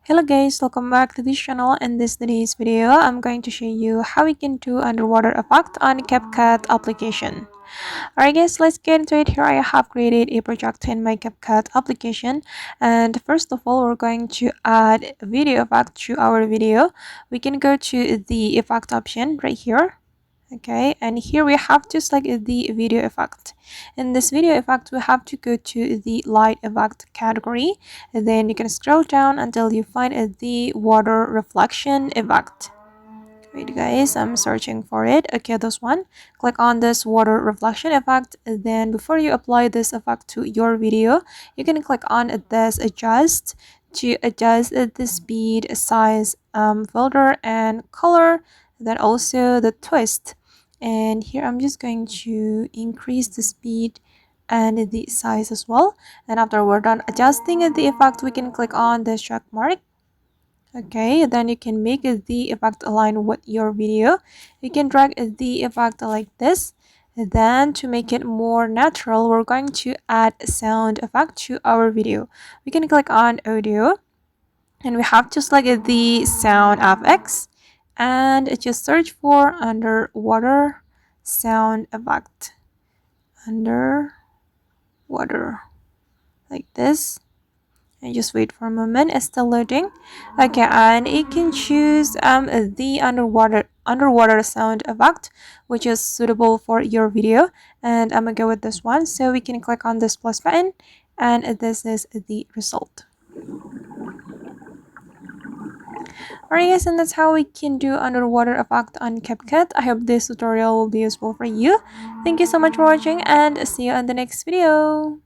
Hello guys, welcome back to this channel. In today's video, I'm going to show you how we can do underwater effect on CapCut application. Alright guys, let's get into it. Here I have created a project in my CapCut application, and first of all we're going to add a video effect to our video. We can go to the effect option right here. Okay, and here we have to select the video effect. In this video effect, we have to go to the light effect category, and then you can scroll down until you find the water reflection effect. Wait guys, I'm searching for it. Okay, this one. Click on this water reflection effect. Then before you apply this effect to your video, you can click on this adjust to adjust the speed, size, filter, and color. Then also the twist. And here I'm just going to increase the speed and the size as well. And after we're done adjusting the effect, we can click on this check mark. Okay, then you can make the effect align with your video. You can drag the effect like this. Then to make it more natural, we're going to add sound effect to our video. We can click on audio, and we have to select the sound FX and just search for underwater sound effect. Underwater, like this. And just wait for a moment, it's still loading. Okay, and you can choose the underwater sound effect, which is suitable for your video, and I'm gonna go with this one. So we can click on this plus button, and this is the result. Alright guys, and that's how we can do underwater effect on CapCut. I hope this tutorial will be useful for you. Thank you so much for watching, and see you on the next video.